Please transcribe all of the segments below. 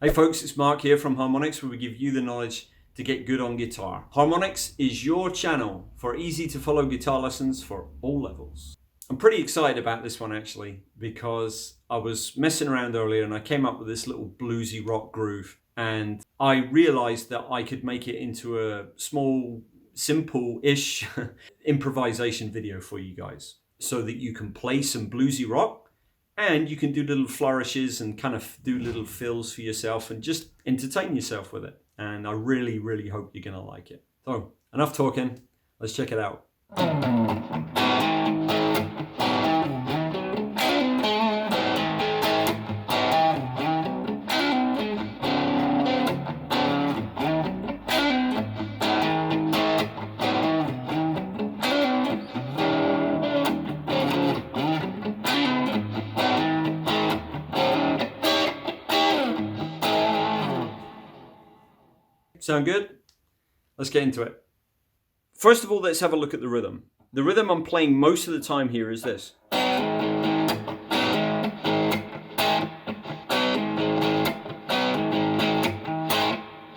Hey folks, it's Mark here from Harmonix, where we give you the knowledge to get good on guitar. Harmonix is your channel for easy to follow guitar lessons for all levels. I'm pretty excited about this one actually, because I was messing around earlier and I came up with this little bluesy rock groove, and I realized that I could make it into a small, simple-ish improvisation video for you guys, so that you can play some bluesy rock and you can do little flourishes and kind of do little fills for yourself and just entertain yourself with it. And I really, really hope you're going to like it. So, enough talking. Let's check it out. Sound good? Let's get into it. First of all, let's have a look at the rhythm. The rhythm I'm playing most of the time here is this.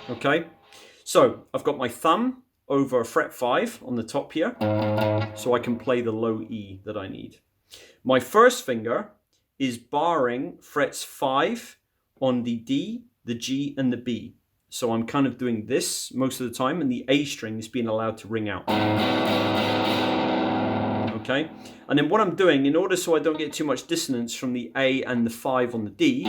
Okay, so I've got my thumb over fret 5 on the top here, so I can play the low E that I need. My first finger is barring frets 5 on the D, the G, and the B. So I'm kind of doing this most of the time, and the A string is being allowed to ring out. Okay? And then what I'm doing, in order so I don't get too much dissonance from the A and the 5 on the D,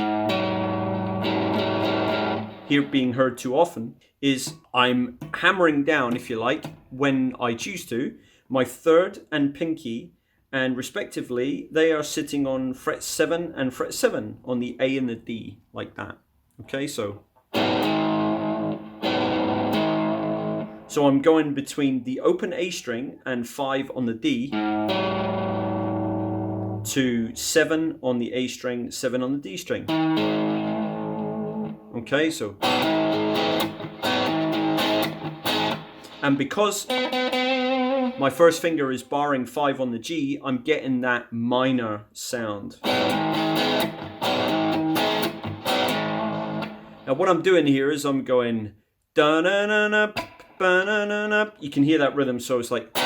here being heard too often, is I'm hammering down, if you like, when I choose to, my third and pinky, and respectively, they are sitting on fret 7 and fret 7 on the A and the D, like that. Okay, so I'm going between the open A string and 5 on the D to 7 on the A string, 7 on the D string. Okay, so. And because my first finger is barring 5 on the G, I'm getting that minor sound. Now what I'm doing here is I'm going da-na-na-na. You can hear that rhythm, so it's like.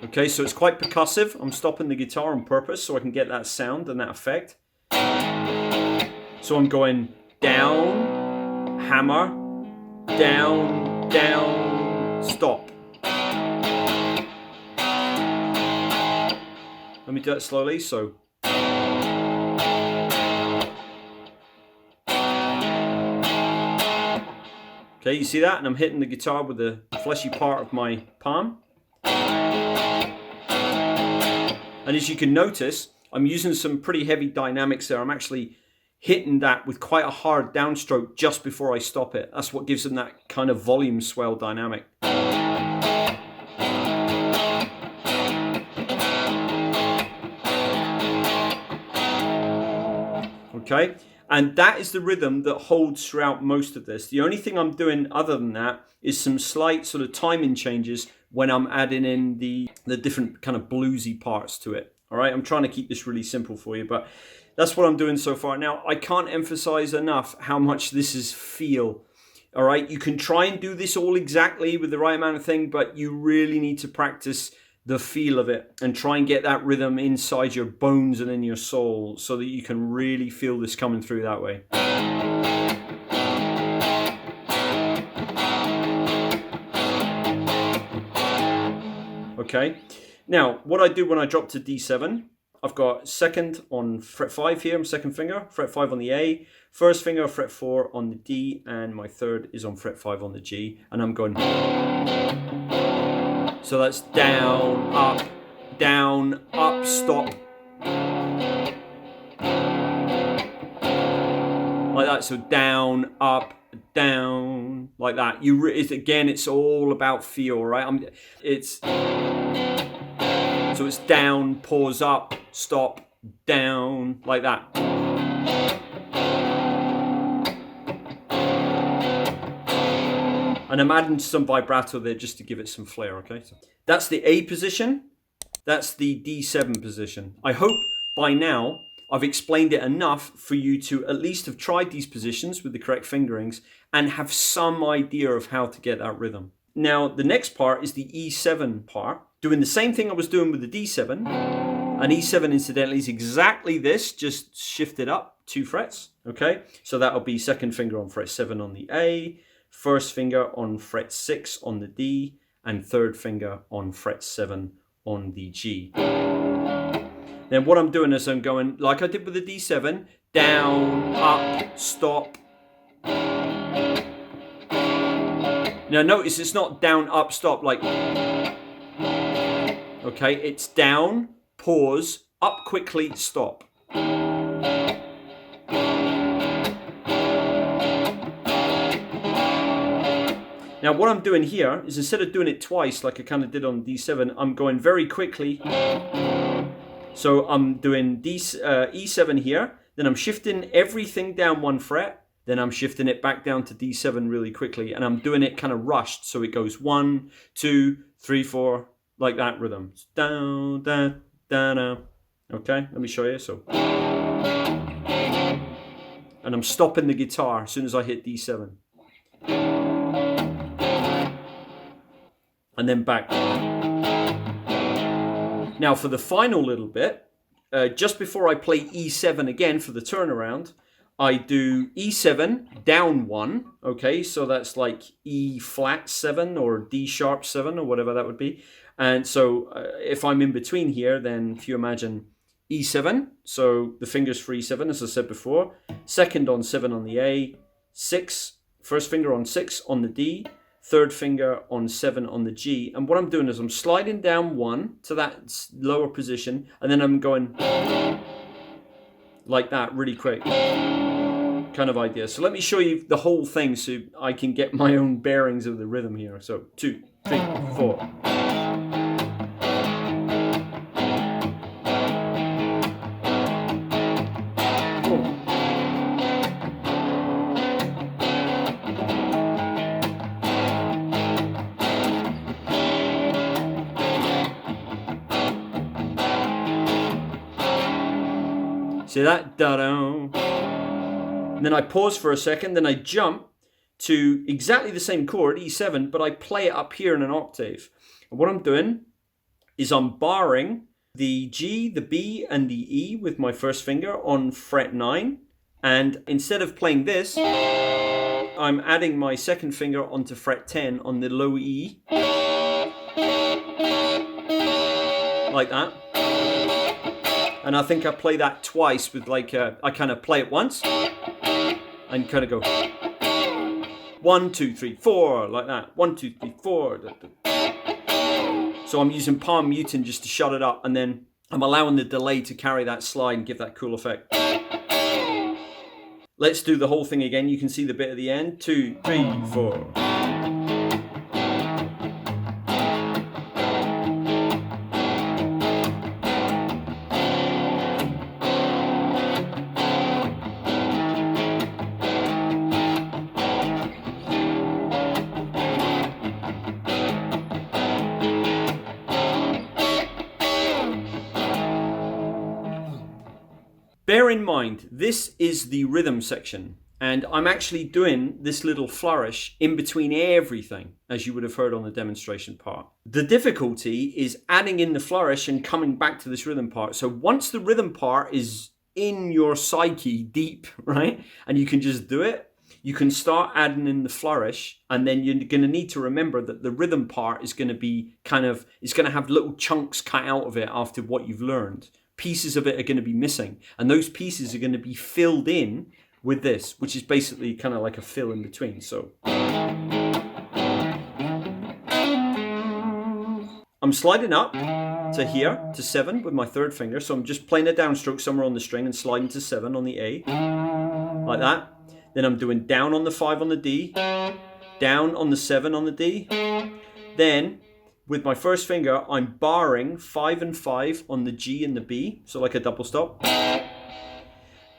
Okay, so it's quite percussive. I'm stopping the guitar on purpose so I can get that sound and that effect. So I'm going down, hammer, down, down, stop. Let me do that slowly, so. Okay, you see that? And I'm hitting the guitar with the fleshy part of my palm. And as you can notice, I'm using some pretty heavy dynamics there. I'm actually hitting that with quite a hard downstroke just before I stop it. That's what gives them that kind of volume swell dynamic. Okay? And that is the rhythm that holds throughout most of this. The only thing I'm doing other than that is some slight sort of timing changes when I'm adding in the different kind of bluesy parts to it. All right, I'm trying to keep this really simple for you, but that's what I'm doing so far. Now, I can't emphasize enough how much this is feel. All right, you can try and do this all exactly with the right amount of thing, but you really need to practice the feel of it and try and get that rhythm inside your bones and in your soul so that you can really feel this coming through that way. Okay, now what I do when I drop to D7, I've got second on fret 5 here, second finger, fret 5 on the A, first finger, fret 4 on the D, and my third is on fret 5 on the G, and I'm going. So that's down, up, stop. Like that, so down, up, down, like that. Again, it's all about feel, right? So it's down, pause, up, stop, down, like that. And I'm adding some vibrato there just to give it some flair, okay? So that's the A position. That's the D7 position. I hope by now I've explained it enough for you to at least have tried these positions with the correct fingerings and have some idea of how to get that rhythm. Now, the next part is the E7 part, doing the same thing I was doing with the D7. And E7, incidentally, is exactly this, just shifted up 2 frets, okay? So that'll be second finger on fret 7 on the A, first finger on fret 6 on the D, and third finger on fret 7 on the G. Then what I'm doing is I'm going, like I did with the D7, down, up, stop. Now notice it's not down, up, stop, like, okay, it's down, pause, up quickly, stop. Now what I'm doing here is instead of doing it twice like I kind of did on D7, I'm going very quickly. So I'm doing E7 here, then I'm shifting everything down 1 fret, then I'm shifting it back down to D7 really quickly, and I'm doing it kind of rushed, so it goes 1, 2, 3, 4, like that rhythm. Down, down, down, down. Okay, let me show you. So, and I'm stopping the guitar as soon as I hit D7. And then back. Now for the final little bit, just before I play E7 again for the turnaround, I do E7 down 1, okay, so that's like E flat 7 or D sharp 7 or whatever that would be. And so if I'm in between here, then if you imagine E7, so the fingers for E7, as I said before, second on 7 on the A, 6, first finger on 6 on the D, third finger on 7 on the G. And what I'm doing is I'm sliding down 1 to that lower position, and then I'm going like that really quick. Kind of idea. So let me show you the whole thing so I can get my own bearings of the rhythm here. So 2, 3, 4. See that? Da-da. And then I pause for a second, then I jump to exactly the same chord, E7, but I play it up here in an octave. And what I'm doing is I'm barring the G, the B, and the E with my first finger on fret 9. And instead of playing this, I'm adding my second finger onto fret 10 on the low E. Like that. And I think I play that twice with like, I kind of play it once and kind of go 1, 2, 3, 4, like that. 1, 2, 3, 4. So I'm using palm muting just to shut it up, and then I'm allowing the delay to carry that slide and give that cool effect. Let's do the whole thing again. You can see the bit at the end. 2, 3, 4. Bear in mind, this is the rhythm section, and I'm actually doing this little flourish in between everything, as you would have heard on the demonstration part. The difficulty is adding in the flourish and coming back to this rhythm part. So once the rhythm part is in your psyche deep, right, and you can just do it, you can start adding in the flourish, and then you're going to need to remember that the rhythm part is going to be it's going to have little chunks cut out of it after what you've learned. Pieces of it are going to be missing, and those pieces are going to be filled in with this, which is basically kind of like a fill in between. So I'm sliding up to here, to 7 with my third finger, so I'm just playing a downstroke somewhere on the string and sliding to 7 on the A, like that. Then I'm doing down on the 5 on the D, down on the 7 on the D, then with my first finger, I'm barring 5 and 5 on the G and the B, so like a double stop.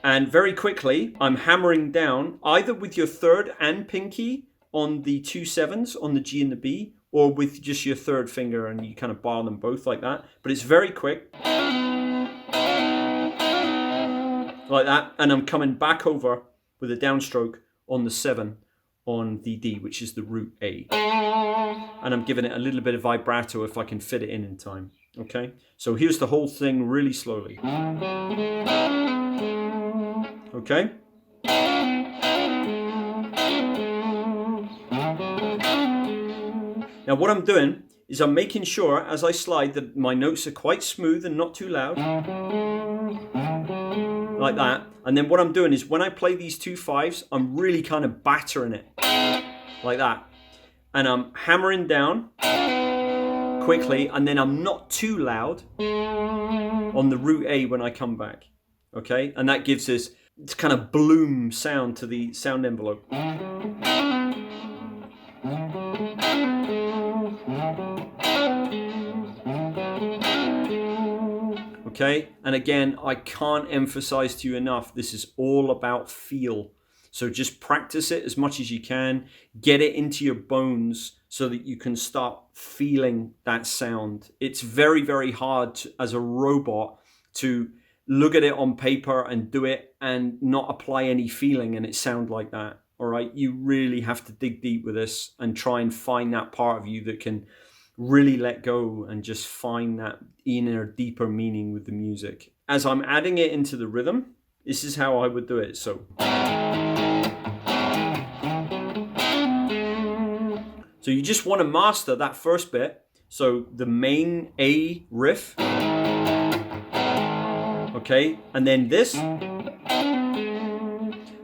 And very quickly, I'm hammering down either with your third and pinky on the 2 7s on the G and the B, or with just your third finger, and you kind of bar them both like that. But it's very quick. like that, and I'm coming back over with a downstroke on the 7 on the D, which is the root A, and I'm giving it a little bit of vibrato if I can fit it in time. Okay, so here's the whole thing really slowly. Okay. Now what I'm doing is I'm making sure as I slide that my notes are quite smooth and not too loud, like that. And then what I'm doing is when I play these 2 5s, I'm really kind of battering it, like that. And I'm hammering down quickly, and then I'm not too loud on the root A when I come back. Okay, and that gives this kind of bloom sound to the sound envelope. Okay, and again, I can't emphasize to you enough, this is all about feel. So just practice it as much as you can, get it into your bones so that you can start feeling that sound. It's very, very hard as a robot to look at it on paper and do it and not apply any feeling and it sound like that. All right, you really have to dig deep with this and try and find that part of you that can really let go and just find that inner, deeper meaning with the music. As I'm adding it into the rhythm, this is how I would do it. So you just want to master that first bit. So the main A riff, okay, and then this.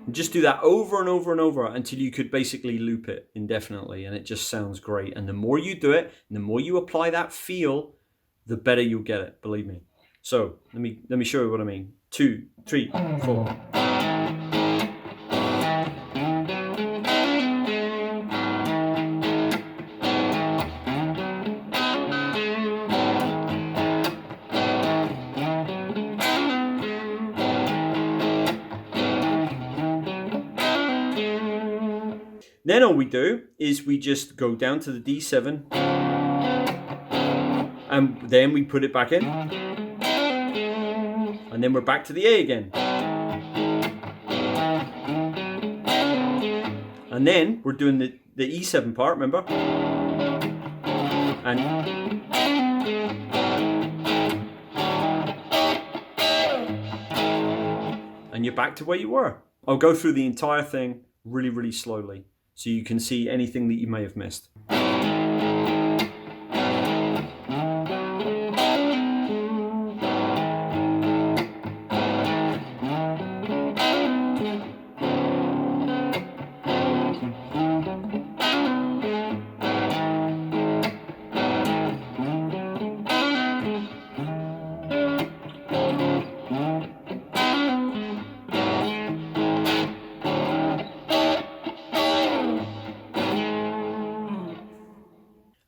And just do that over and over and over until you could basically loop it indefinitely, and it just sounds great. And the more you do it, and the more you apply that feel, the better you'll get it, believe me. So let me show you what I mean. 2, 3, 4. Then all we do is we just go down to the D7 and then we put it back in, and then we're back to the A again, and then we're doing the E7 part, remember, and you're back to where you were. I'll go through the entire thing really, really slowly, so you can see anything that you may have missed.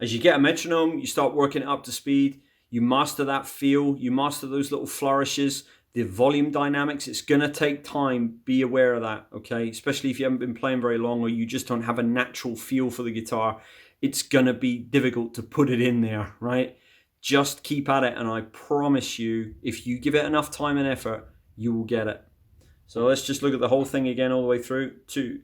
As you get a metronome, you start working it up to speed, you master that feel, you master those little flourishes, the volume dynamics. It's going to take time. Be aware of that, okay? Especially if you haven't been playing very long or you just don't have a natural feel for the guitar. It's going to be difficult to put it in there, right? Just keep at it, and I promise you, if you give it enough time and effort, you will get it. So let's just look at the whole thing again all the way through. 2.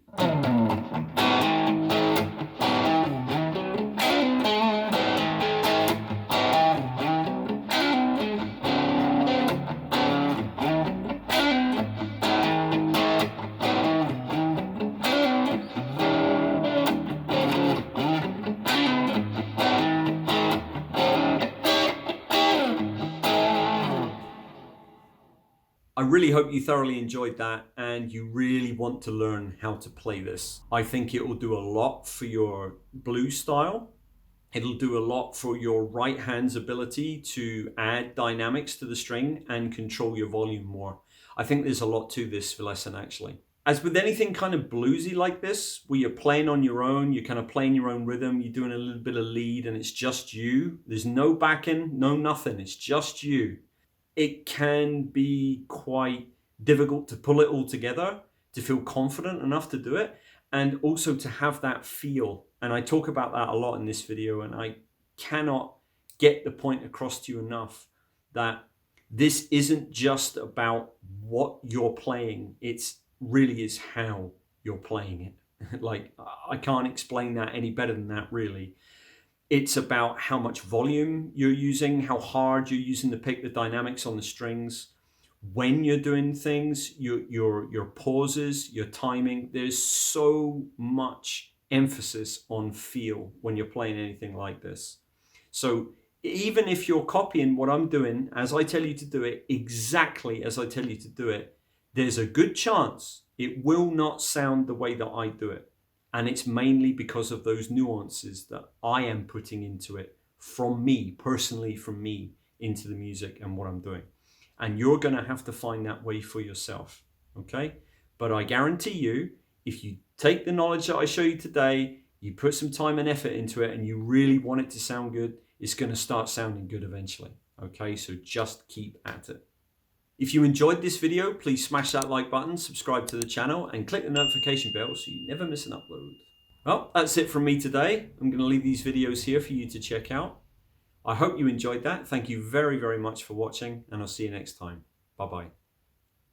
I really hope you thoroughly enjoyed that and you really want to learn how to play this. I think it will do a lot for your blues style. It'll do a lot for your right hand's ability to add dynamics to the string and control your volume more. I think there's a lot to this lesson actually. As with anything kind of bluesy like this, where you're playing on your own, you're kind of playing your own rhythm, you're doing a little bit of lead and it's just you. There's no backing, no nothing, it's just you. It can be quite difficult to pull it all together, to feel confident enough to do it, and also to have that feel. And I talk about that a lot in this video, and I cannot get the point across to you enough that This isn't just about what you're playing, it's really is how you're playing it. Like, I can't explain that any better than that, really. It's about how much volume you're using, how hard you're using the pick, the dynamics on the strings, when you're doing things, your pauses, your timing. There's so much emphasis on feel when you're playing anything like this. So even if you're copying what I'm doing, as I tell you to do it, exactly as I tell you to do it, there's a good chance it will not sound the way that I do it. And it's mainly because of those nuances that I am putting into it from me, personally from me, into the music and what I'm doing. And you're going to have to find that way for yourself, okay? But I guarantee you, if you take the knowledge that I show you today, you put some time and effort into it, and you really want it to sound good, it's going to start sounding good eventually, okay? So just keep at it. If you enjoyed this video, please smash that like button, subscribe to the channel, and click the notification bell so you never miss an upload. Well, that's it from me today. I'm going to leave these videos here for you to check out. I hope you enjoyed that. Thank you very, very much for watching, and I'll see you next time. Bye-bye.